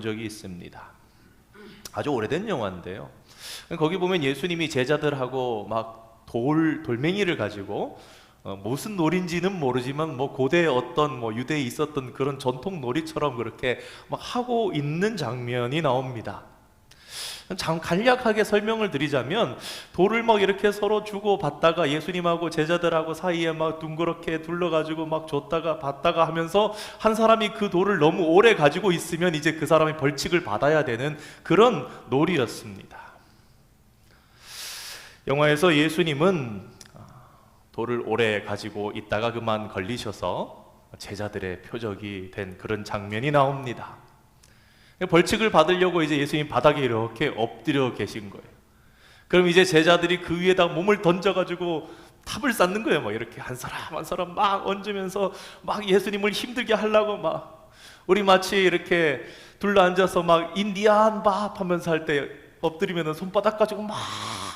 적이 있습니다. 아주 오래된 영화인데요. 거기 보면 예수님이 제자들하고 막 돌멩이를 가지고 무슨 놀인지는 모르지만 고대 어떤 유대에 있었던 그런 전통 놀이처럼 그렇게 막 하고 있는 장면이 나옵니다. 간략하게 설명을 드리자면 돌을 막 이렇게 서로 주고 받다가 예수님하고 제자들하고 사이에 막 둥그렇게 둘러가지고 막 줬다가 받다가 하면서 한 사람이 그 돌을 너무 오래 가지고 있으면 이제 그 사람이 벌칙을 받아야 되는 그런 놀이였습니다. 영화에서 예수님은 돌을 오래 가지고 있다가 그만 걸리셔서 제자들의 표적이 된 그런 장면이 나옵니다. 벌칙을 받으려고 이제 예수님 바닥에 이렇게 엎드려 계신 거예요. 그럼 이제 제자들이 그 위에다 몸을 던져가지고 탑을 쌓는 거예요. 막 이렇게 한 사람 한 사람 막 얹으면서 막 예수님을 힘들게 하려고 막 우리 마치 이렇게 둘러앉아서 막 인디안 밥 하면서 할 때 엎드리면 손바닥 가지고 막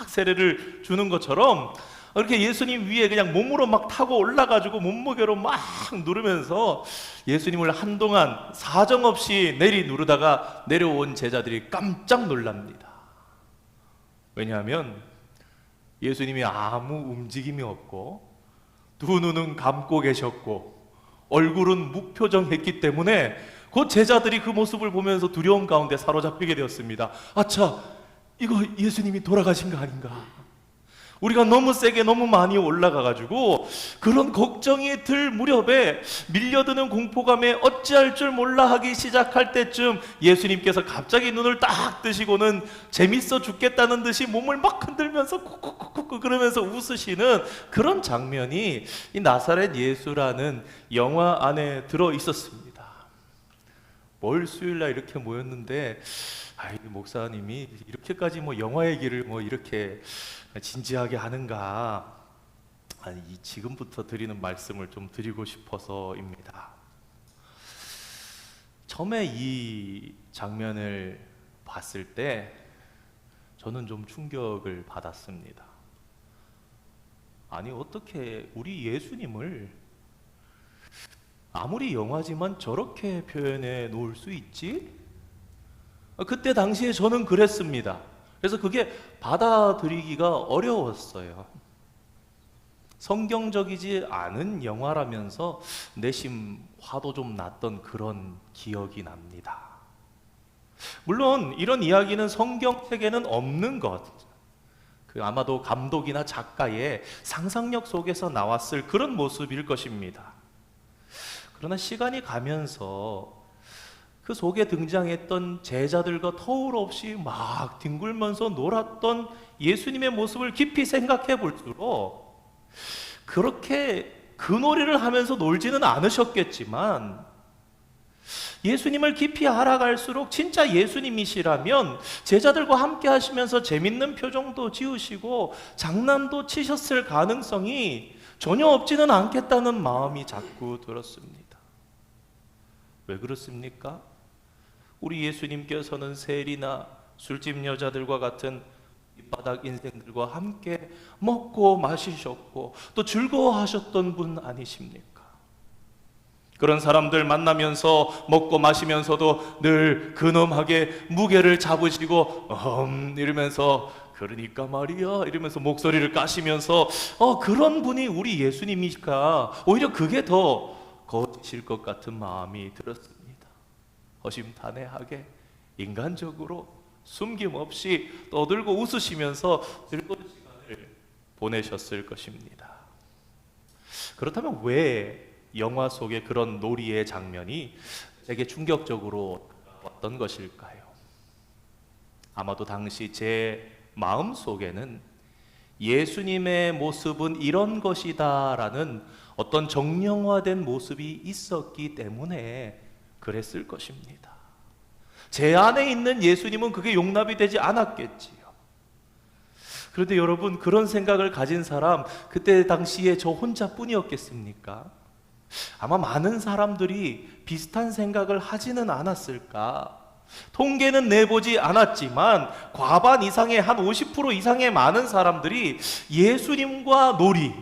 세례를 주는 것처럼 이렇게 예수님 위에 그냥 몸으로 막 타고 올라가지고 몸무게로 막 누르면서 예수님을 한동안 사정없이 누르다가 내려온 제자들이 깜짝 놀랍니다. 왜냐하면 예수님이 아무 움직임이 없고 두 눈은 감고 계셨고 얼굴은 무표정했기 때문에 그 제자들이 그 모습을 보면서 두려움 가운데 사로잡히게 되었습니다. 아차, 이거 예수님이 돌아가신 거 아닌가? 우리가 너무 세게 너무 많이 올라가가지고 그런 걱정이 들 무렵에 밀려드는 공포감에 어찌할 줄 몰라 하기 시작할 때쯤 예수님께서 갑자기 눈을 딱 뜨시고는 재밌어 죽겠다는 듯이 몸을 막 흔들면서 쿡쿡쿡쿡 그러면서 웃으시는 그런 장면이 이 나사렛 예수라는 영화 안에 들어 있었습니다. 뭘 수요일날 이렇게 모였는데 목사님이 이렇게까지 영화 얘기를 이렇게 진지하게 하는가? 지금부터 드리는 말씀을 좀 드리고 싶어서입니다. 처음에 이 장면을 봤을 때 저는 좀 충격을 받았습니다. 아니, 어떻게 우리 예수님을 아무리 영화지만 저렇게 표현해 놓을 수 있지? 그때 당시에 저는 그랬습니다. 그래서 그게 받아들이기가 어려웠어요. 성경적이지 않은 영화라면서 내심 화도 좀 났던 그런 기억이 납니다. 물론 이런 이야기는 성경책에는 없는 것, 아마도 감독이나 작가의 상상력 속에서 나왔을 그런 모습일 것입니다. 그러나 시간이 가면서 그 속에 등장했던 제자들과 터울 없이 막 뒹굴면서 놀았던 예수님의 모습을 깊이 생각해 볼수록 그렇게 그 놀이를 하면서 놀지는 않으셨겠지만 예수님을 깊이 알아갈수록 진짜 예수님이시라면 제자들과 함께 하시면서 재밌는 표정도 지으시고 장난도 치셨을 가능성이 전혀 없지는 않겠다는 마음이 자꾸 들었습니다. 왜 그렇습니까? 우리 예수님께서는 세리나 술집 여자들과 같은 밑바닥 인생들과 함께 먹고 마시셨고 또 즐거워하셨던 분 아니십니까? 그런 사람들 만나면서 먹고 마시면서도 늘 근엄하게 무게를 잡으시고 이러면서 그러니까 말이야 이러면서 목소리를 까시면서 그런 분이 우리 예수님이니까 오히려 그게 더 거짓일 것 같은 마음이 들었습니다. 허심탄회하게 인간적으로 숨김없이 떠들고 웃으시면서 즐거운 시간을 보내셨을 것입니다. 그렇다면 왜 영화 속의 그런 놀이의 장면이 되게 충격적으로 왔던 것일까요? 아마도 당시 제 마음 속에는 예수님의 모습은 이런 것이다라는 어떤 정령화된 모습이 있었기 때문에 그랬을 것입니다. 제 안에 있는 예수님은 그게 용납이 되지 않았겠지요. 그런데 여러분, 그런 생각을 가진 사람 그때 당시에 저 혼자뿐이었겠습니까? 아마 많은 사람들이 비슷한 생각을 하지는 않았을까? 통계는 내보지 않았지만 과반 이상의 한 50% 이상의 많은 사람들이 예수님과 놀이,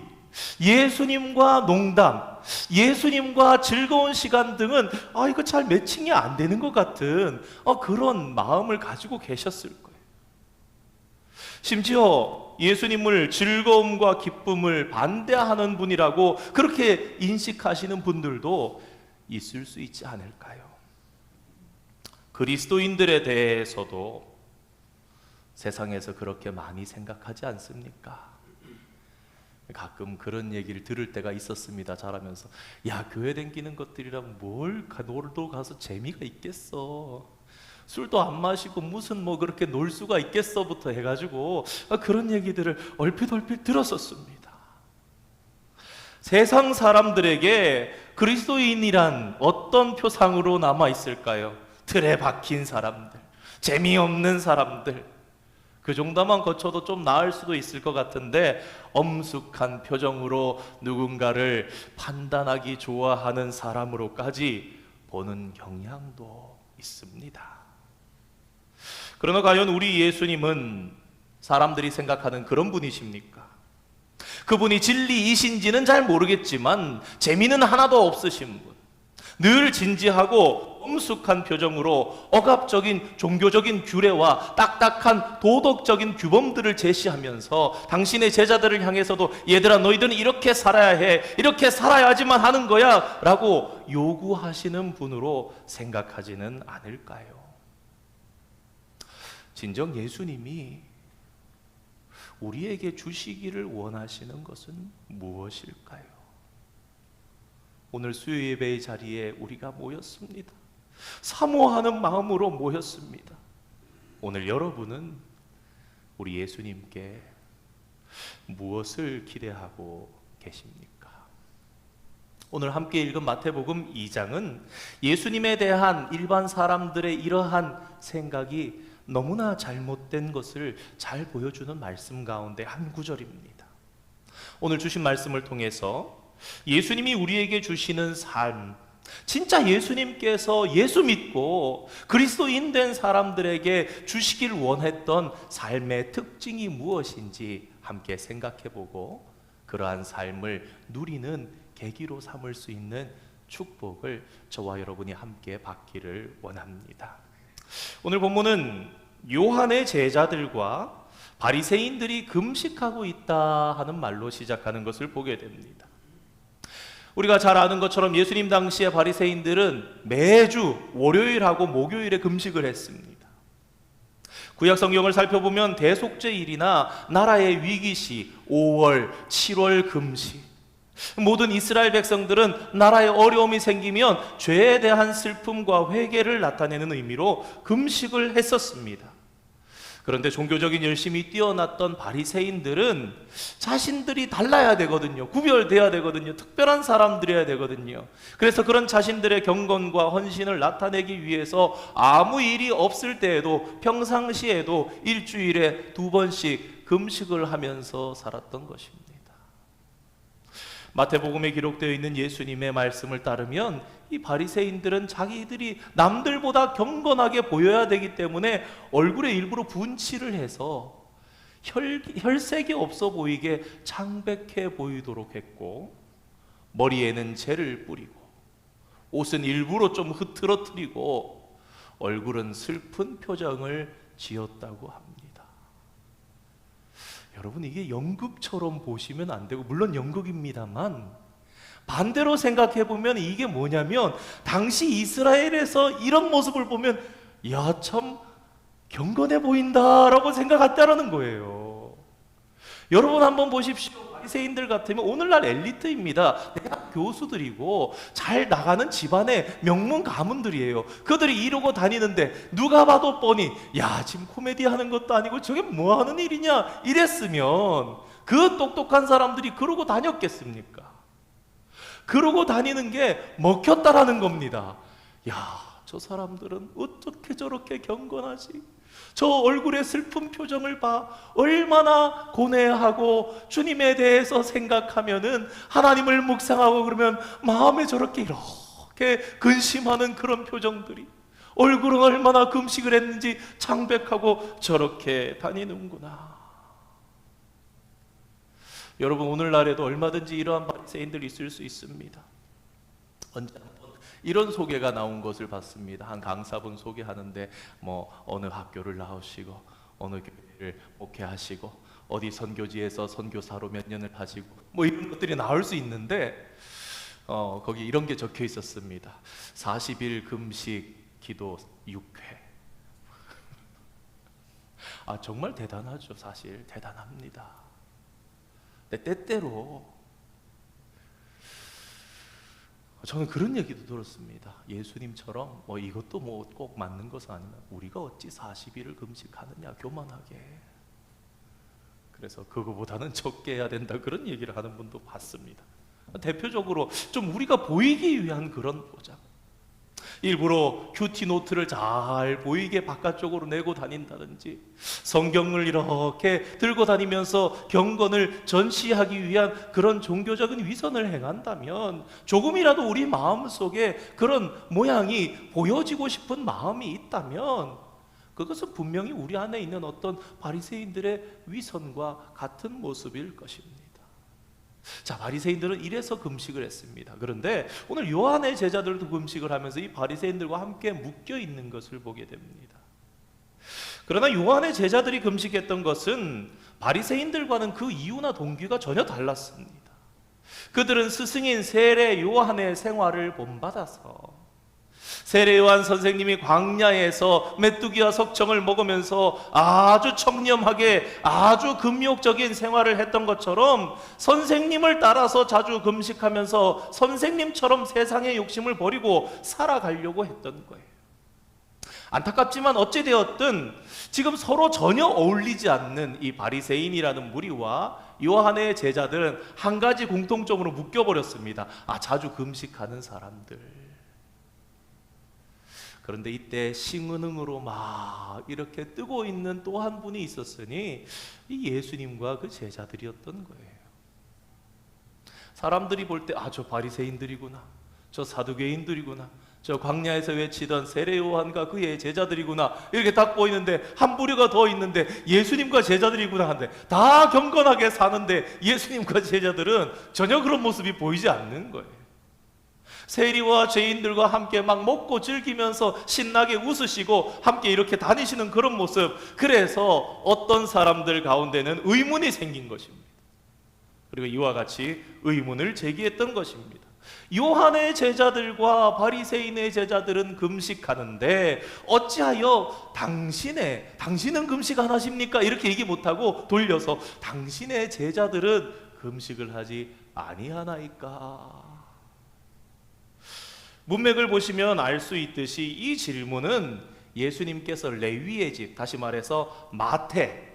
예수님과 농담, 예수님과 즐거운 시간 등은 이거 잘 매칭이 안 되는 것 같은 그런 마음을 가지고 계셨을 거예요. 심지어 예수님을 즐거움과 기쁨을 반대하는 분이라고 그렇게 인식하시는 분들도 있을 수 있지 않을까요? 그리스도인들에 대해서도 세상에서 그렇게 많이 생각하지 않습니까? 가끔 그런 얘기를 들을 때가 있었습니다. 자라면서 야, 교회 댕기는 것들이랑 뭘 놀러 가서 재미가 있겠어, 술도 안 마시고 무슨 그렇게 놀 수가 있겠어부터 해가지고 그런 얘기들을 얼핏 들었었습니다. 세상 사람들에게 그리스도인이란 어떤 표상으로 남아 있을까요? 틀에 박힌 사람들, 재미없는 사람들, 그 정도만 거쳐도 좀 나을 수도 있을 것 같은데 엄숙한 표정으로 누군가를 판단하기 좋아하는 사람으로까지 보는 경향도 있습니다. 그러나 과연 우리 예수님은 사람들이 생각하는 그런 분이십니까? 그분이 진리이신지는 잘 모르겠지만 재미는 하나도 없으신 분, 늘 진지하고 엄숙한 표정으로 억압적인 종교적인 규례와 딱딱한 도덕적인 규범들을 제시하면서 당신의 제자들을 향해서도 얘들아, 너희들은 이렇게 살아야 해, 이렇게 살아야지만 하는 거야 라고 요구하시는 분으로 생각하지는 않을까요? 진정 예수님이 우리에게 주시기를 원하시는 것은 무엇일까요? 오늘 수요예배의 자리에 우리가 모였습니다. 사모하는 마음으로 모였습니다. 오늘 여러분은 우리 예수님께 무엇을 기대하고 계십니까? 오늘 함께 읽은 마태복음 2장은 예수님에 대한 일반 사람들의 이러한 생각이 너무나 잘못된 것을 잘 보여주는 말씀 가운데 한 구절입니다. 오늘 주신 말씀을 통해서 예수님이 우리에게 주시는 삶, 진짜 예수님께서 예수 믿고 그리스도인 된 사람들에게 주시길 원했던 삶의 특징이 무엇인지 함께 생각해보고 그러한 삶을 누리는 계기로 삼을 수 있는 축복을 저와 여러분이 함께 받기를 원합니다. 오늘 본문은 요한의 제자들과 바리새인들이 금식하고 있다 하는 말로 시작하는 것을 보게 됩니다. 우리가 잘 아는 것처럼 예수님 당시의 바리새인들은 매주 월요일하고 목요일에 금식을 했습니다. 구약 성경을 살펴보면 대속죄일이나 나라의 위기시 5월, 7월 금식, 모든 이스라엘 백성들은 나라에 어려움이 생기면 죄에 대한 슬픔과 회개를 나타내는 의미로 금식을 했었습니다. 그런데 종교적인 열심이 뛰어났던 바리새인들은 자신들이 달라야 되거든요. 구별돼야 되거든요. 특별한 사람들이어야 되거든요. 그래서 그런 자신들의 경건과 헌신을 나타내기 위해서 아무 일이 없을 때에도 평상시에도 일주일에 2번씩 금식을 하면서 살았던 것입니다. 마태복음에 기록되어 있는 예수님의 말씀을 따르면 이 바리새인들은 자기들이 남들보다 경건하게 보여야 되기 때문에 얼굴에 일부러 분칠을 해서 혈색이 없어 보이게 창백해 보이도록 했고, 머리에는 재를 뿌리고 옷은 일부러 좀 흐트러뜨리고 얼굴은 슬픈 표정을 지었다고 합니다. 여러분, 이게 연극처럼 보시면 안 되고, 물론 연극입니다만 반대로 생각해 보면 이게 뭐냐면 당시 이스라엘에서 이런 모습을 보면 야, 참 경건해 보인다라고 생각했다라는 거예요. 여러분 한번 보십시오. 바리새인들 같으면 오늘날 엘리트입니다. 대학 교수들이고 잘 나가는 집안의 명문 가문들이에요. 그들이 이러고 다니는데 누가 봐도 뻔히 야, 지금 코미디 하는 것도 아니고 저게 뭐 하는 일이냐 이랬으면 그 똑똑한 사람들이 그러고 다녔겠습니까? 그러고 다니는 게 먹혔다라는 겁니다. 야, 저 사람들은 어떻게 저렇게 경건하지? 저 얼굴의 슬픈 표정을 봐. 얼마나 고뇌하고 주님에 대해서 생각하면은, 하나님을 묵상하고 그러면 마음에 저렇게 이렇게 근심하는 그런 표정들이, 얼굴은 얼마나 금식을 했는지 창백하고 저렇게 다니는구나. 여러분, 오늘날에도 얼마든지 이러한 바리새인들이 있을 수 있습니다. 언제 한번 이런 소개가 나온 것을 봤습니다. 한 강사분 소개하는데 어느 학교를 나오시고 어느 교회를 목회하시고 어디 선교지에서 선교사로 몇 년을 하시고 이런 것들이 나올 수 있는데 거기 이런 게 적혀 있었습니다. 40일 금식 기도 6회. 정말 대단하죠. 사실 대단합니다. 근데 때때로 저는 그런 얘기도 들었습니다. 예수님처럼 이것도 꼭 맞는 것은 아니면 우리가 어찌 40일을 금식하느냐 교만하게. 그래서 그거보다는 적게 해야 된다 그런 얘기를 하는 분도 봤습니다. 대표적으로 좀 우리가 보이기 위한 그런 보장. 일부러 큐티 노트를 잘 보이게 바깥쪽으로 내고 다닌다든지 성경을 이렇게 들고 다니면서 경건을 전시하기 위한 그런 종교적인 위선을 행한다면 조금이라도 우리 마음속에 그런 모양이 보여지고 싶은 마음이 있다면 그것은 분명히 우리 안에 있는 어떤 바리새인들의 위선과 같은 모습일 것입니다. 자, 바리새인들은 이래서 금식을 했습니다. 그런데 오늘 요한의 제자들도 금식을 하면서 이 바리새인들과 함께 묶여 있는 것을 보게 됩니다. 그러나 요한의 제자들이 금식했던 것은 바리새인들과는 그 이유나 동기가 전혀 달랐습니다. 그들은 스승인 세례 요한의 생활을 본받아서 세례 요한 선생님이 광야에서 메뚜기와 석청을 먹으면서 아주 청렴하게 아주 금욕적인 생활을 했던 것처럼 선생님을 따라서 자주 금식하면서 선생님처럼 세상의 욕심을 버리고 살아가려고 했던 거예요. 안타깝지만 어찌되었든 지금 서로 전혀 어울리지 않는 이 바리새인이라는 무리와 요한의 제자들은 한 가지 공통점으로 묶여버렸습니다. 자주 금식하는 사람들. 그런데 이때 싱은응으로 막 이렇게 뜨고 있는 또 한 분이 있었으니 이 예수님과 그 제자들이었던 거예요. 사람들이 볼 때 저 바리새인들이구나, 저 사두개인들이구나, 저 광야에서 외치던 세례 요한과 그의 제자들이구나 이렇게 딱 보이는데 한 부류가 더 있는데 예수님과 제자들이구나 하는데 다 경건하게 사는데 예수님과 제자들은 전혀 그런 모습이 보이지 않는 거예요. 세리와 죄인들과 함께 막 먹고 즐기면서 신나게 웃으시고 함께 이렇게 다니시는 그런 모습. 그래서 어떤 사람들 가운데는 의문이 생긴 것입니다. 그리고 이와 같이 의문을 제기했던 것입니다. 요한의 제자들과 바리새인의 제자들은 금식하는데 어찌하여 당신은 금식 안 하십니까? 이렇게 얘기 못하고 돌려서 당신의 제자들은 금식을 하지 아니하나이까? 문맥을 보시면 알 수 있듯이 이 질문은 예수님께서 레위의 집, 다시 말해서 마태,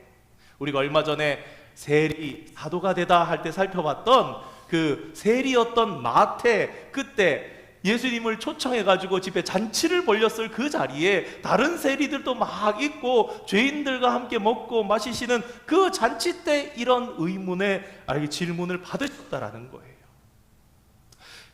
우리가 얼마 전에 세리 사도가 되다 할 때 살펴봤던 그 세리였던 마태, 그때 예수님을 초청해가지고 집에 잔치를 벌렸을 그 자리에 다른 세리들도 막 있고 죄인들과 함께 먹고 마시시는 그 잔치 때 이런 의문의 질문을 받으셨다라는 거예요.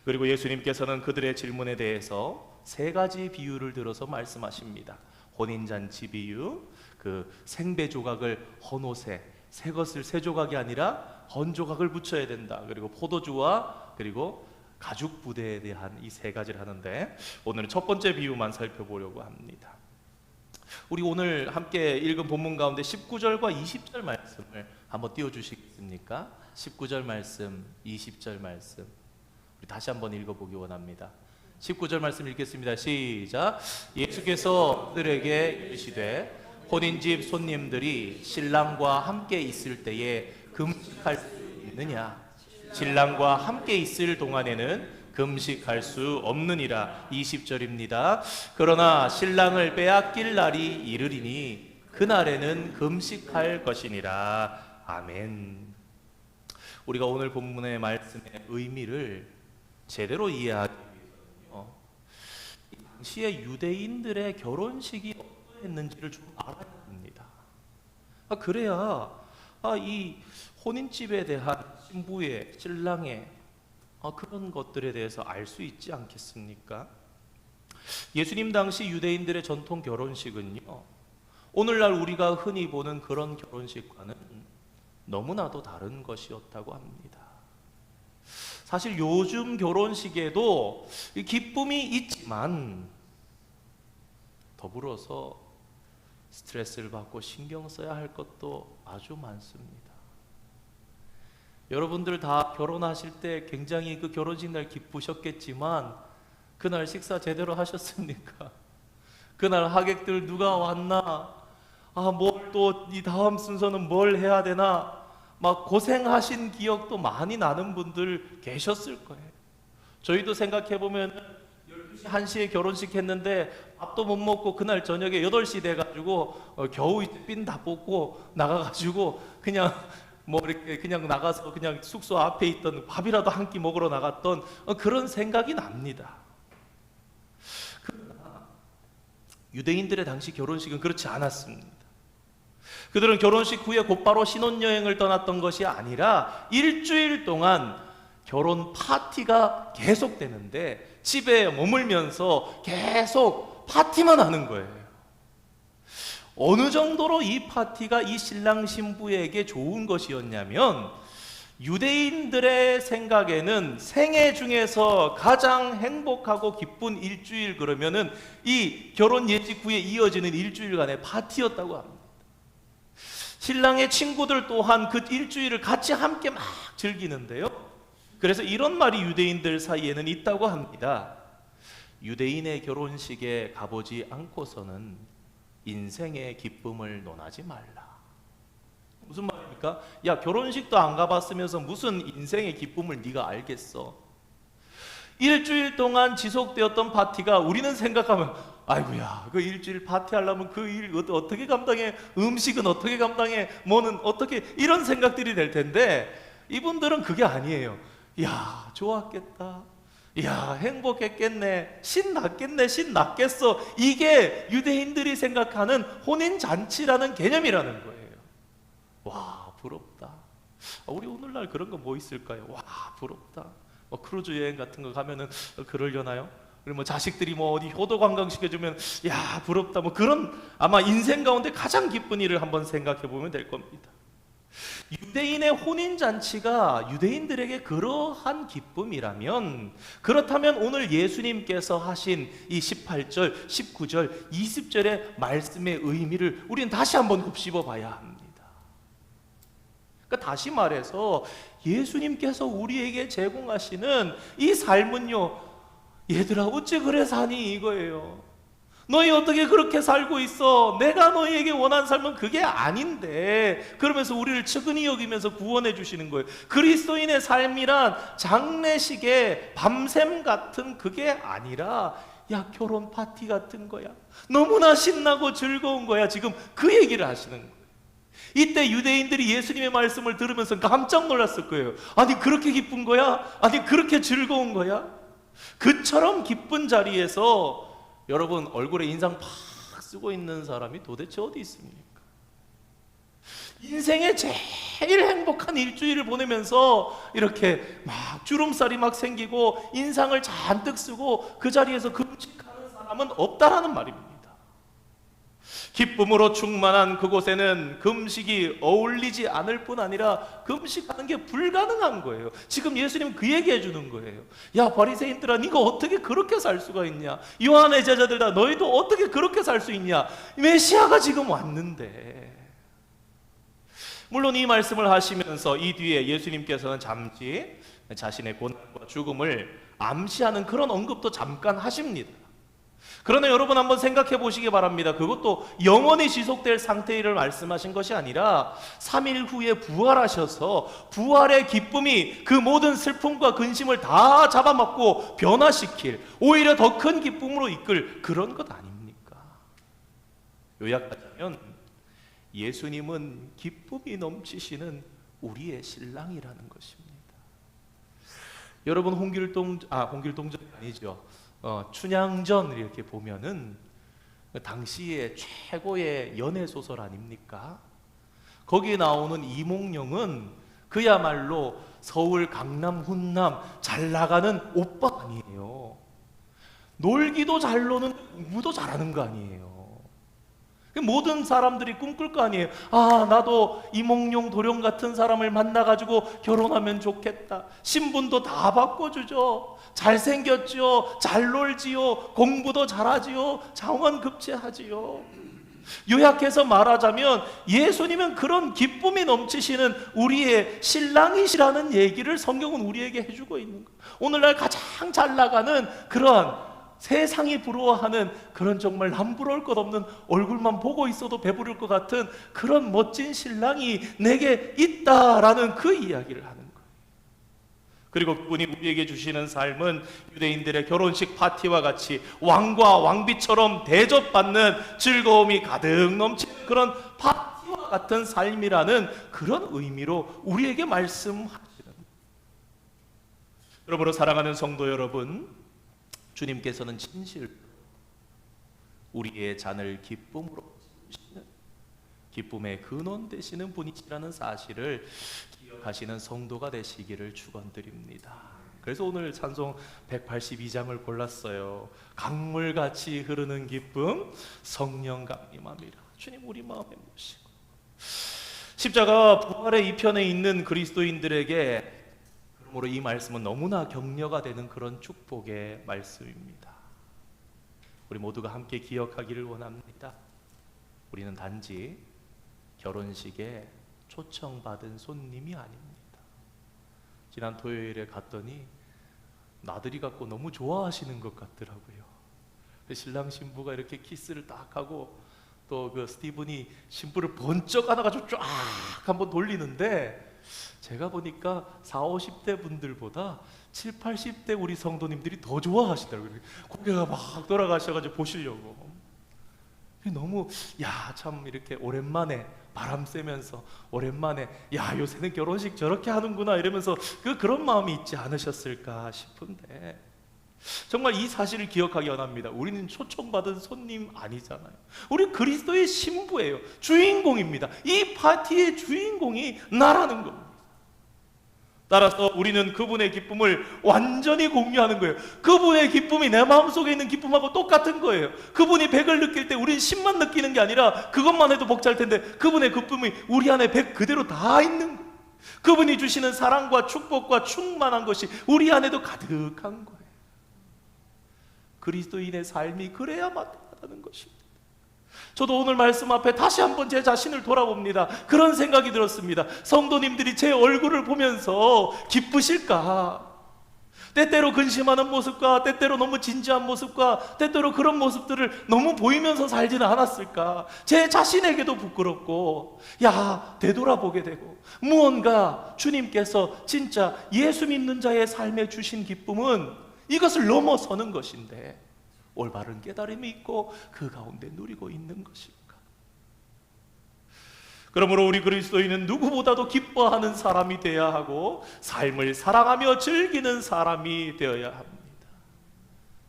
그리고 예수님께서는 그들의 질문에 대해서 세 가지 비유를 들어서 말씀하십니다. 혼인잔치 비유, 그 생배 조각을 헌 옷에 새 것을 새 조각이 아니라 헌 조각을 붙여야 된다. 그리고 포도주와 그리고 가죽 부대에 대한 이 세 가지를 하는데 오늘은 첫 번째 비유만 살펴보려고 합니다. 우리 오늘 함께 읽은 본문 가운데 19절과 20절 말씀을 한번 띄워주시겠습니까? 19절 말씀, 20절 말씀 우리 다시 한번 읽어보기 원합니다. 19절 말씀 읽겠습니다. 시작. 예수께서 그들에게 이르시되 혼인집 손님들이 신랑과 함께 있을 때에 금식할 수 있느냐? 신랑과 함께 있을 동안에는 금식할 수 없느니라. 20절입니다. 그러나 신랑을 빼앗길 날이 이르리니 그날에는 금식할 것이니라. 아멘. 우리가 오늘 본문의 말씀의 의미를 제대로 이해하기 위해서는요, 당시의 유대인들의 결혼식이 어떠했는지를 좀 알아야 합니다. 그래야 이 혼인집에 대한 신부의, 신랑의 그런 것들에 대해서 알 수 있지 않겠습니까? 예수님 당시 유대인들의 전통 결혼식은요, 오늘날 우리가 흔히 보는 그런 결혼식과는 너무나도 다른 것이었다고 합니다. 사실 요즘 결혼식에도 이 기쁨이 있지만 더불어서 스트레스를 받고 신경 써야 할 것도 아주 많습니다. 여러분들 다 결혼하실 때 굉장히 그 결혼식 날 기쁘셨겠지만 그날 식사 제대로 하셨습니까? 그날 하객들 누가 왔나? 뭘 또 이 다음 순서는 뭘 해야 되나? 막 고생하신 기억도 많이 나는 분들 계셨을 거예요. 저희도 생각해보면 12시, 1시에 결혼식 했는데 밥도 못 먹고 그날 저녁에 8시 돼가지고 겨우 핀 다 뽑고 나가가지고 그냥 뭐 이렇게 그냥 나가서 그냥 숙소 앞에 있던 밥이라도 한 끼 먹으러 나갔던 그런 생각이 납니다. 그러나 유대인들의 당시 결혼식은 그렇지 않았습니다. 그들은 결혼식 후에 곧바로 신혼여행을 떠났던 것이 아니라 일주일 동안 결혼 파티가 계속되는데 집에 머물면서 계속 파티만 하는 거예요. 어느 정도로 이 파티가 이 신랑 신부에게 좋은 것이었냐면 유대인들의 생각에는 생애 중에서 가장 행복하고 기쁜 일주일 그러면은 이 결혼 예식 후에 이어지는 일주일간의 파티였다고 합니다. 신랑의 친구들 또한 그 일주일을 같이 함께 막 즐기는데요. 그래서 이런 말이 유대인들 사이에는 있다고 합니다. 유대인의 결혼식에 가보지 않고서는 인생의 기쁨을 논하지 말라. 무슨 말입니까? 야, 결혼식도 안 가봤으면서 무슨 인생의 기쁨을 네가 알겠어? 일주일 동안 지속되었던 파티가 우리는 생각하면 아이고야, 그 일주일 파티 하려면 그 일 어떻게 감당해? 음식은 어떻게 감당해? 뭐는 어떻게? 이런 생각들이 될 텐데 이분들은 그게 아니에요. 야, 좋았겠다. 야, 행복했겠네. 신났겠네. 신났겠어. 이게 유대인들이 생각하는 혼인잔치라는 개념이라는 거예요. 와, 부럽다. 우리 오늘날 그런 거 뭐 있을까요? 와, 부럽다. 크루즈 여행 같은 거 가면은 그러려나요? 그리고 뭐 자식들이 뭐 어디 효도 관광 시켜주면 야, 부럽다. 뭐 그런 아마 인생 가운데 가장 기쁜 일을 한번 생각해 보면 될 겁니다. 유대인의 혼인잔치가 유대인들에게 그러한 기쁨이라면, 그렇다면 오늘 예수님께서 하신 이 18절, 19절, 20절의 말씀의 의미를 우리는 다시 한번 곱씹어 봐야 합니다. 그러니까 다시 말해서 예수님께서 우리에게 제공하시는 이 삶은요, 얘들아 어찌 그래 사니 이거예요. 너희 어떻게 그렇게 살고 있어? 내가 너희에게 원하는 삶은 그게 아닌데, 그러면서 우리를 측은히 여기면서 구원해 주시는 거예요. 그리스도인의 삶이란 장례식의 밤샘 같은 그게 아니라 야, 결혼 파티 같은 거야. 너무나 신나고 즐거운 거야. 지금 그 얘기를 하시는 거예요. 이때 유대인들이 예수님의 말씀을 들으면서 깜짝 놀랐을 거예요. 아니 그렇게 기쁜 거야? 아니 그렇게 즐거운 거야? 그처럼 기쁜 자리에서 여러분 얼굴에 인상 팍 쓰고 있는 사람이 도대체 어디 있습니까? 인생의 제일 행복한 일주일을 보내면서 이렇게 막 주름살이 막 생기고 인상을 잔뜩 쓰고 그 자리에서 금식하는 사람은 없다라는 말입니다. 기쁨으로 충만한 그곳에는 금식이 어울리지 않을 뿐 아니라 금식하는 게 불가능한 거예요. 지금 예수님 그 얘기해 주는 거예요. 야, 바리새인들아, 네가 어떻게 그렇게 살 수가 있냐? 요한의 제자들아, 너희도 어떻게 그렇게 살 수 있냐? 메시아가 지금 왔는데. 물론 이 말씀을 하시면서 이 뒤에 예수님께서는 잠시 자신의 고난과 죽음을 암시하는 그런 언급도 잠깐 하십니다. 그러나 여러분 한번 생각해 보시기 바랍니다. 그것도 영원히 지속될 상태를 말씀하신 것이 아니라 3일 후에 부활하셔서 부활의 기쁨이 그 모든 슬픔과 근심을 다 잡아먹고 변화시킬, 오히려 더 큰 기쁨으로 이끌 그런 것 아닙니까? 요약하자면 예수님은 기쁨이 넘치시는 우리의 신랑이라는 것입니다. 여러분 홍길동전이 아니죠. 춘향전 이렇게 보면은 당시의 최고의 연애 소설 아닙니까? 거기에 나오는 이몽룡은 그야말로 서울 강남 훈남 잘 나가는 오빠 아니에요. 놀기도 잘 노는 공부도 잘하는 거 아니에요. 모든 사람들이 꿈꿀 거 아니에요. 아, 나도 이몽룡 도령 같은 사람을 만나가지고 결혼하면 좋겠다. 신분도 다 바꿔주죠. 잘생겼지요. 잘 놀지요. 공부도 잘하지요. 장원급제하지요. 요약해서 말하자면 예수님은 그런 기쁨이 넘치시는 우리의 신랑이시라는 얘기를 성경은 우리에게 해주고 있는 거예요. 오늘날 가장 잘 나가는 그런 세상이 부러워하는 그런 정말 남부러울 것 없는 얼굴만 보고 있어도 배부를 것 같은 그런 멋진 신랑이 내게 있다라는 그 이야기를 하는 거예요. 그리고 그분이 우리에게 주시는 삶은 유대인들의 결혼식 파티와 같이 왕과 왕비처럼 대접받는 즐거움이 가득 넘치는 그런 파티와 같은 삶이라는 그런 의미로 우리에게 말씀하시는 거예요. 그러므로 사랑하는 성도 여러분, 주님께서는 진실 우리의 잔을 기쁨으로 채우시는 기쁨의 근원 되시는 분이시라는 사실을 기억하시는 성도가 되시기를 축원드립니다. 그래서 오늘 찬송 182장을 골랐어요. 강물같이 흐르는 기쁨 성령 강림함이라. 주님 우리 마음에 모시고 십자가 부활의 이편에 있는 그리스도인들에게 그러므로 이 말씀은 너무나 격려가 되는 그런 축복의 말씀입니다. 우리 모두가 함께 기억하기를 원합니다. 우리는 단지 결혼식에 초청받은 손님이 아닙니다. 지난 토요일에 갔더니 나들이 갖고 너무 좋아하시는 것 같더라고요. 신랑 신부가 이렇게 키스를 딱 하고 또 그 스티븐이 신부를 번쩍 안아가지고 쫙 한번 돌리는데 제가 보니까 40, 50대 분들보다 70, 80대 우리 성도님들이 더 좋아하시더라고요. 고개가 막 돌아가셔가지고 보시려고. 너무 참 이렇게 오랜만에 바람 쐬면서 오랜만에 요새는 결혼식 저렇게 하는구나 이러면서 그런 마음이 있지 않으셨을까 싶은데 정말 이 사실을 기억하기 원합니다. 우리는 초청받은 손님 아니잖아요. 우리 그리스도의 신부예요. 주인공입니다. 이 파티의 주인공이 나라는 겁니다. 따라서 우리는 그분의 기쁨을 완전히 공유하는 거예요. 그분의 기쁨이 내 마음속에 있는 기쁨하고 똑같은 거예요. 그분이 100을 느낄 때 우리는 10만 느끼는 게 아니라 그것만 해도 벅찰 텐데 그분의 기쁨이 우리 안에 100 그대로 다 있는 거예요. 그분이 주시는 사랑과 축복과 충만한 것이 우리 안에도 가득한 거예요. 그리스도인의 삶이 그래야 마땅하다는 것입니다. 저도 오늘 말씀 앞에 다시 한번 제 자신을 돌아봅니다. 그런 생각이 들었습니다. 성도님들이 제 얼굴을 보면서 기쁘실까? 때때로 근심하는 모습과 때때로 너무 진지한 모습과 때때로 그런 모습들을 너무 보이면서 살지는 않았을까? 제 자신에게도 부끄럽고 되돌아보게 되고 무언가 주님께서 진짜 예수 믿는 자의 삶에 주신 기쁨은 이것을 넘어서는 것인데 올바른 깨달음이 있고 그 가운데 누리고 있는 것입니까? 그러므로 우리 그리스도인은 누구보다도 기뻐하는 사람이 되어야 하고 삶을 사랑하며 즐기는 사람이 되어야 합니다.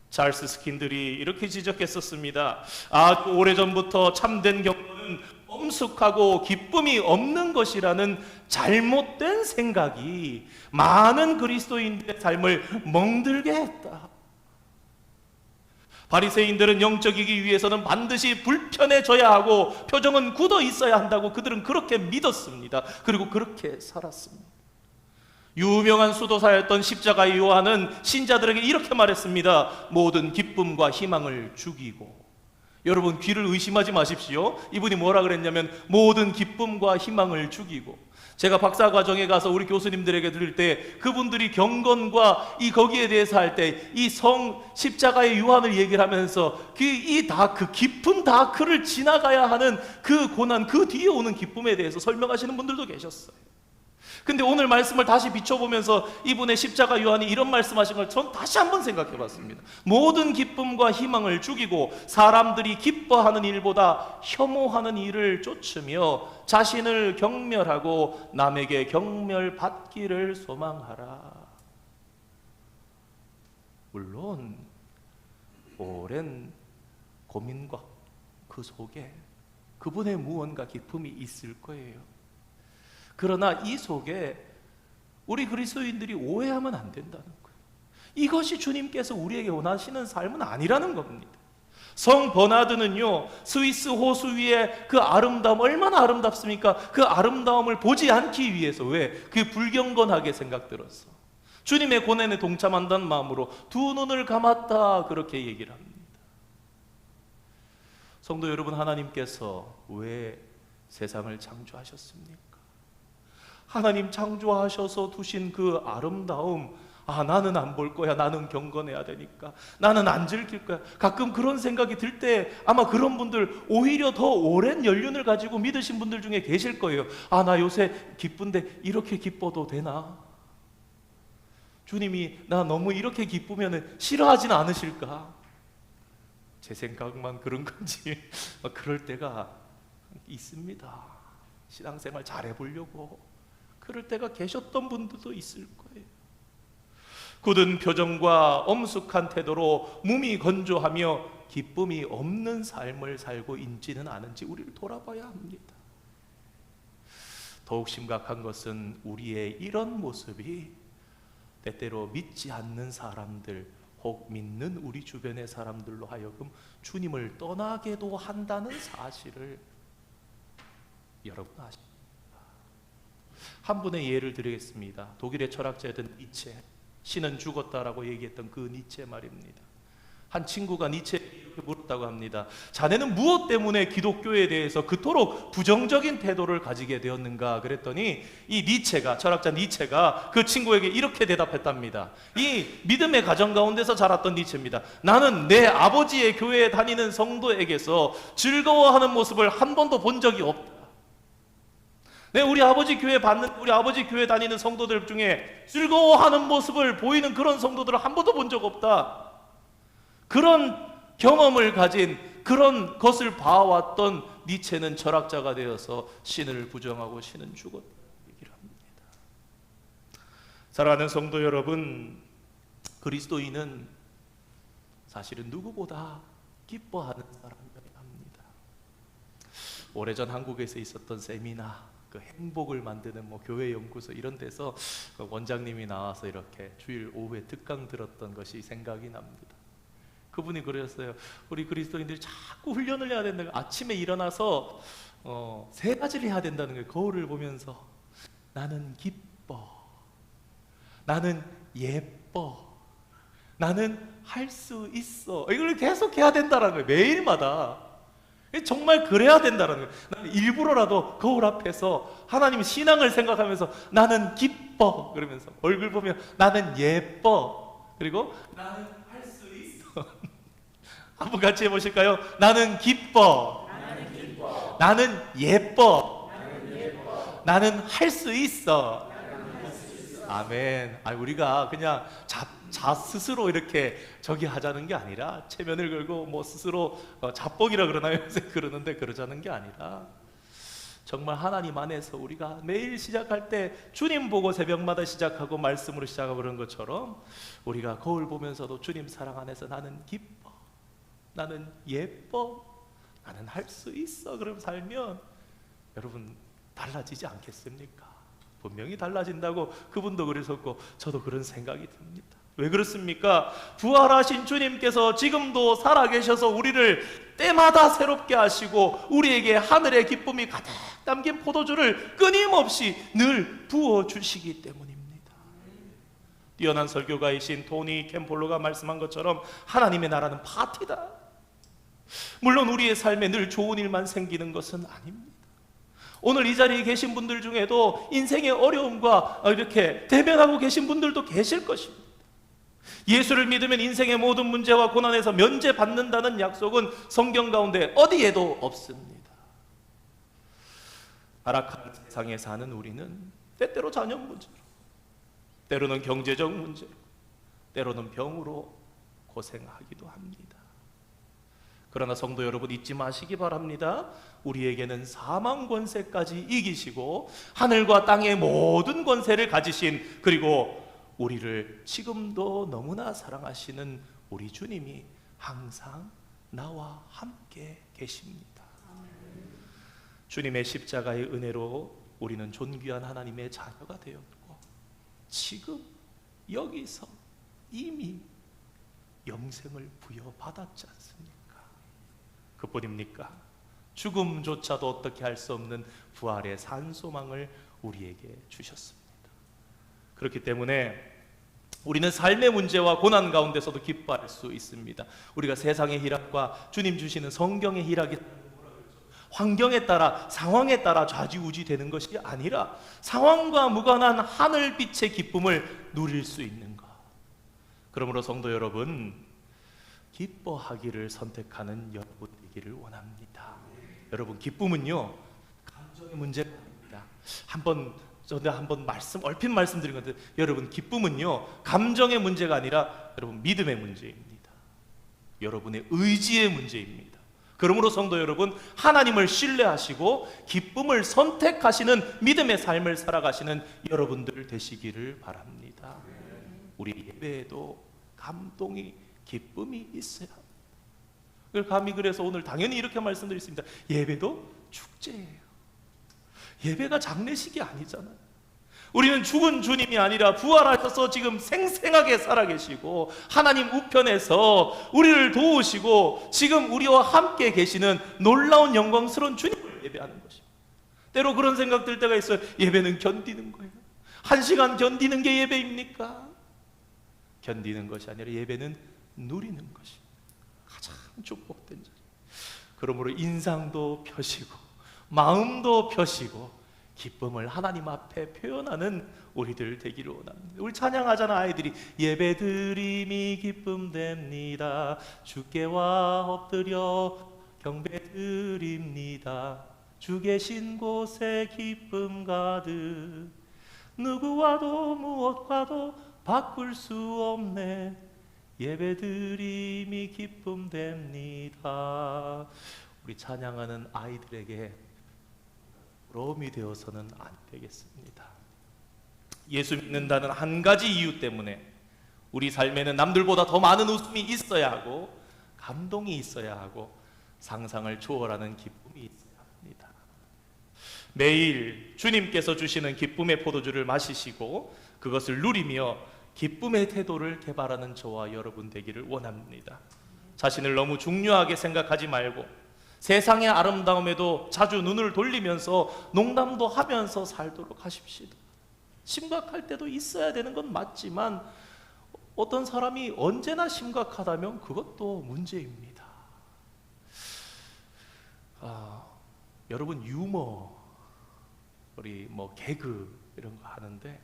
찰스 스킨들이 이렇게 지적했었습니다. 아주 오래전부터 참된 경건은 엄숙하고 기쁨이 없는 것이라는 잘못된 생각이 많은 그리스도인들의 삶을 멍들게 했다. 바리새인들은 영적이기 위해서는 반드시 불편해져야 하고 표정은 굳어 있어야 한다고 그들은 그렇게 믿었습니다. 그리고 그렇게 살았습니다. 유명한 수도사였던 십자가의 요한은 신자들에게 이렇게 말했습니다. 모든 기쁨과 희망을 죽이고. 여러분 귀를 의심하지 마십시오. 이분이 뭐라 그랬냐면 모든 기쁨과 희망을 죽이고. 제가 박사과정에 가서 우리 교수님들에게 들을 때 그분들이 경건과 거기에 대해서 할 때 이 십자가의 요한을 얘기를 하면서 그 깊은 다크를 지나가야 하는 그 고난, 그 뒤에 오는 기쁨에 대해서 설명하시는 분들도 계셨어요. 근데 오늘 말씀을 다시 비춰보면서 이분의 십자가 요한이 이런 말씀하신 걸 전 다시 한번 생각해 봤습니다. 모든 기쁨과 희망을 죽이고 사람들이 기뻐하는 일보다 혐오하는 일을 쫓으며 자신을 경멸하고 남에게 경멸받기를 소망하라. 물론 오랜 고민과 그 속에 그분의 무언가 기쁨이 있을 거예요. 그러나 이 속에 우리 그리스도인들이 오해하면 안 된다는 거예요. 이것이 주님께서 우리에게 원하시는 삶은 아니라는 겁니다. 성 버나드는요, 스위스 호수 위에 그 아름다움, 얼마나 아름답습니까? 그 아름다움을 보지 않기 위해서, 왜? 그게 불경건하게 생각들었어. 주님의 고난에 동참한다는 마음으로 두 눈을 감았다, 그렇게 얘기를 합니다. 성도 여러분, 하나님께서 왜 세상을 창조하셨습니까? 하나님 창조하셔서 두신 그 아름다움, 나는 안 볼 거야, 나는 경건해야 되니까, 나는 안 즐길 거야, 가끔 그런 생각이 들 때 아마 그런 분들 오히려 더 오랜 연륜을 가지고 믿으신 분들 중에 계실 거예요. 나 요새 기쁜데 이렇게 기뻐도 되나? 주님이 나 너무 이렇게 기쁘면 싫어하진 않으실까? 제 생각만 그런 건지 그럴 때가 있습니다. 신앙생활 잘해보려고 그럴 때가 계셨던 분들도 있을 거예요. 굳은 표정과 엄숙한 태도로 몸이 건조하며 기쁨이 없는 삶을 살고 있지는 않은지 우리를 돌아봐야 합니다. 더욱 심각한 것은 우리의 이런 모습이 때때로 믿지 않는 사람들, 혹 믿는 우리 주변의 사람들로 하여금 주님을 떠나게도 한다는 사실을 여러분 아십니까? 한 분의 예를 드리겠습니다. 독일의 철학자였던 니체, 신은 죽었다라고 얘기했던 그 니체 말입니다. 한 친구가 니체에게 이렇게 물었다고 합니다. 자네는 무엇 때문에 기독교에 대해서 그토록 부정적인 태도를 가지게 되었는가? 그랬더니 이 니체가, 철학자 니체가 그 친구에게 이렇게 대답했답니다. 이 믿음의 가정 가운데서 자랐던 니체입니다. 나는 내 아버지의 교회에 다니는 성도에게서 즐거워하는 모습을 한 번도 본 적이 없다. 우리 아버지 교회 다니는 성도들 중에 즐거워하는 모습을 보이는 그런 성도들을 한 번도 본 적 없다. 그런 경험을 가진, 그런 것을 봐왔던 니체는 철학자가 되어서 신을 부정하고 신은 죽었다 얘기를 합니다. 사랑하는 성도 여러분, 그리스도인은 사실은 누구보다 기뻐하는 사람이어야 합니다. 오래전 한국에서 있었던 세미나, 그 행복을 만드는 교회 연구소 이런 데서 원장님이 나와서 이렇게 주일 오후에 특강 들었던 것이 생각이 납니다. 그분이 그러셨어요. 우리 그리스도인들이 자꾸 훈련을 해야 된다는 거예요. 아침에 일어나서 3가지를 해야 된다는 거예요. 거울을 보면서 나는 기뻐, 나는 예뻐, 나는 할 수 있어. 이걸 계속 해야 된다는 거예요. 매일마다. 정말 그래야 된다는 거예요. 나는 일부러라도 거울 앞에서 하나님 신앙을 생각하면서 나는 기뻐 그러면서 얼굴 보면 나는 예뻐, 그리고 나는 할 수 있어. 한번 같이 해보실까요? 나는 기뻐, 나는 예뻐, 나는 할 수 있어. 아멘. 우리가 그냥 자 스스로 이렇게 저기 하자는 게 아니라, 체면을 걸고 스스로 자뻑이라 그러나요? 요새 그러는데 그러자는 게 아니라, 정말 하나님 안에서 우리가 매일 시작할 때 주님 보고 새벽마다 시작하고 말씀으로 시작하고 그런 것처럼, 우리가 거울 보면서도 주님 사랑 안에서 나는 기뻐, 나는 예뻐, 나는 할 수 있어, 그럼 살면 여러분 달라지지 않겠습니까? 분명히 달라진다고 그분도 그러셨고 저도 그런 생각이 듭니다. 왜 그렇습니까? 부활하신 주님께서 지금도 살아계셔서 우리를 때마다 새롭게 하시고 우리에게 하늘의 기쁨이 가득 담긴 포도주를 끊임없이 늘 부어주시기 때문입니다. 뛰어난 설교가이신 토니 캠폴로가 말씀한 것처럼 하나님의 나라는 파티다. 물론 우리의 삶에 늘 좋은 일만 생기는 것은 아닙니다. 오늘 이 자리에 계신 분들 중에도 인생의 어려움과 이렇게 대면하고 계신 분들도 계실 것입니다. 예수를 믿으면 인생의 모든 문제와 고난에서 면제받는다는 약속은 성경 가운데 어디에도 없습니다. 타락한 세상에 사는 우리는 때때로 자녀 문제로, 때로는 경제적 문제로, 때로는 병으로 고생하기도 합니다. 그러나 성도 여러분, 잊지 마시기 바랍니다. 우리에게는 사망 권세까지 이기시고 하늘과 땅의 모든 권세를 가지신, 그리고 우리를 지금도 너무나 사랑하시는 우리 주님이 항상 나와 함께 계십니다. 주님의 십자가의 은혜로 우리는 존귀한 하나님의 자녀가 되었고, 지금 여기서 이미 영생을 부여받았지 않습니까? 그뿐입니까? 죽음조차도 어떻게 할 수 없는 부활의 산소망을 우리에게 주셨습니다. 그렇기 때문에 우리는 삶의 문제와 고난 가운데서도 기뻐할 수 있습니다. 우리가 세상의 희락과 주님 주시는 성경의 희락이 환경에 따라, 상황에 따라 좌지우지 되는 것이 아니라 상황과 무관한 하늘빛의 기쁨을 누릴 수 있는 것. 그러므로 성도 여러분, 기뻐하기를 선택하는 여러분 되기를 원합니다. 여러분, 기쁨은요 감정의 문제가 아닙니다. 한번 얼핏 말씀드린 건데, 여러분, 기쁨은요 감정의 문제가 아니라 여러분 믿음의 문제입니다. 여러분의 의지의 문제입니다. 그러므로 성도 여러분, 하나님을 신뢰하시고 기쁨을 선택하시는 믿음의 삶을 살아가시는 여러분들 되시기를 바랍니다. 우리 예배에도 감동이, 기쁨이 있어야 합니다. 감히 그래서 오늘 당연히 이렇게 말씀드렸습니다. 예배도 축제예요. 예배가 장례식이 아니잖아요. 우리는 죽은 주님이 아니라 부활하셔서 지금 생생하게 살아계시고 하나님 우편에서 우리를 도우시고 지금 우리와 함께 계시는 놀라운 영광스러운 주님을 예배하는 것입니다. 때로 그런 생각 들 때가 있어요. 예배는 견디는 거예요. 1시간 견디는 게 예배입니까? 견디는 것이 아니라 예배는 누리는 것입니다. 가장 축복된 자리. 그러므로 인상도 펴시고 마음도 펴시고 기쁨을 하나님 앞에 표현하는 우리들 되기를 원합니다. 우리 찬양하잖아, 아이들이. 예배드림이 기쁨됩니다. 주께와 엎드려 경배드립니다. 주 계신 곳에 기쁨 가득. 누구와도 무엇과도 바꿀 수 없네. 예배드림이 기쁨됩니다. 우리 찬양하는 아이들에게 부러움이 되어서는 안 되겠습니다. 예수 믿는다는 한 가지 이유 때문에 우리 삶에는 남들보다 더 많은 웃음이 있어야 하고 감동이 있어야 하고 상상을 초월하는 기쁨이 있어야 합니다. 매일 주님께서 주시는 기쁨의 포도주를 마시시고 그것을 누리며 기쁨의 태도를 개발하는 저와 여러분 되기를 원합니다. 자신을 너무 중요하게 생각하지 말고 세상의 아름다움에도 자주 눈을 돌리면서 농담도 하면서 살도록 하십시오. 심각할 때도 있어야 되는 건 맞지만 어떤 사람이 언제나 심각하다면 그것도 문제입니다. 여러분, 유머, 우리 개그 이런 거 하는데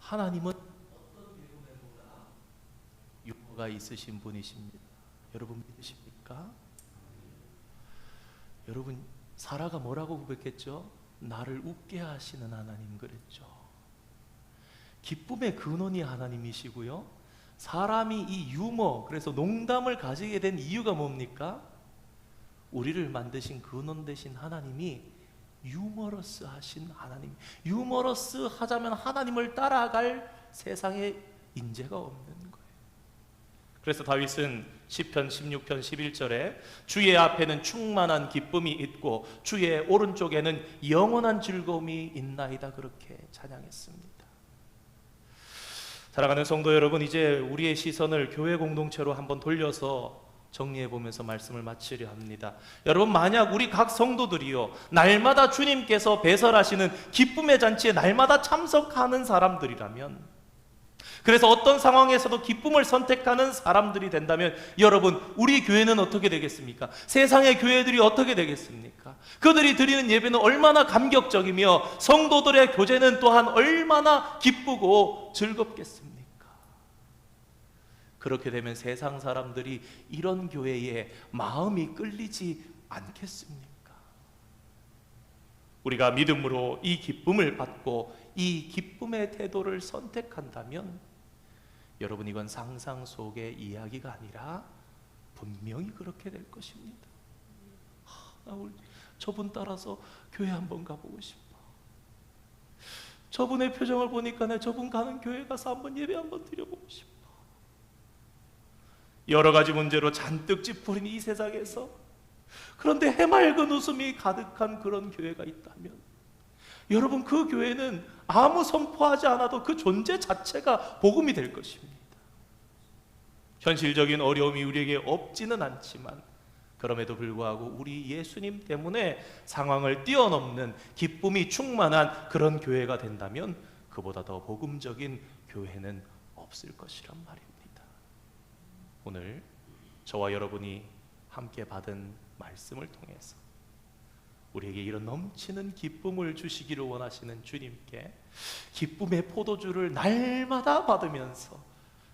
하나님은 어떤 개그맨보다 유머가 있으신 분이십니다. 여러분 믿으십니까? 여러분, 사라가 뭐라고 고백했죠? 나를 웃게 하시는 하나님 그랬죠. 기쁨의 근원이 하나님이시고요, 사람이 이 유머, 그래서 농담을 가지게 된 이유가 뭡니까? 우리를 만드신 근원 되신 하나님이 유머러스 하신 하나님, 유머러스 하자면 하나님을 따라갈 세상에 인재가 없는 거예요. 그래서 다윗은 시편 16편 11절에 주의 앞에는 충만한 기쁨이 있고 주의 오른쪽에는 영원한 즐거움이 있나이다, 그렇게 찬양했습니다. 사랑하는 성도 여러분, 이제 우리의 시선을 교회 공동체로 한번 돌려서 정리해 보면서 말씀을 마치려 합니다. 여러분, 만약 우리 각 성도들이요 날마다 주님께서 배설하시는 기쁨의 잔치에 날마다 참석하는 사람들이라면, 그래서 어떤 상황에서도 기쁨을 선택하는 사람들이 된다면 여러분, 우리 교회는 어떻게 되겠습니까? 세상의 교회들이 어떻게 되겠습니까? 그들이 드리는 예배는 얼마나 감격적이며 성도들의 교제는 또한 얼마나 기쁘고 즐겁겠습니까? 그렇게 되면 세상 사람들이 이런 교회에 마음이 끌리지 않겠습니까? 우리가 믿음으로 이 기쁨을 받고 이 기쁨의 태도를 선택한다면 여러분, 이건 상상 속의 이야기가 아니라 분명히 그렇게 될 것입니다. 나 저분 따라서 교회 한번 가보고 싶어. 저분의 표정을 보니까 내 저분 가는 교회 가서 한번 예배 한번 드려보고 싶어. 여러 가지 문제로 잔뜩 찌푸린 이 세상에서 그런데 해맑은 웃음이 가득한 그런 교회가 있다면 여러분, 그 교회는 아무 선포하지 않아도 그 존재 자체가 복음이 될 것입니다. 현실적인 어려움이 우리에게 없지는 않지만 그럼에도 불구하고 우리 예수님 때문에 상황을 뛰어넘는 기쁨이 충만한 그런 교회가 된다면 그보다 더 복음적인 교회는 없을 것이란 말입니다. 오늘 저와 여러분이 함께 받은 말씀을 통해서 우리에게 이런 넘치는 기쁨을 주시기를 원하시는 주님께 기쁨의 포도주를 날마다 받으면서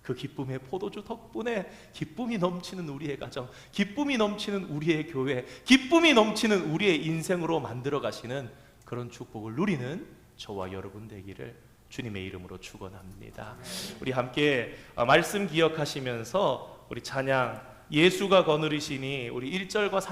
그 기쁨의 포도주 덕분에 기쁨이 넘치는 우리의 가정, 기쁨이 넘치는 우리의 교회, 기쁨이 넘치는 우리의 인생으로 만들어 가시는 그런 축복을 누리는 저와 여러분 되기를 주님의 이름으로 축원합니다. 우리 함께 말씀 기억하시면서 우리 찬양 예수가 거느리시니 우리 1절과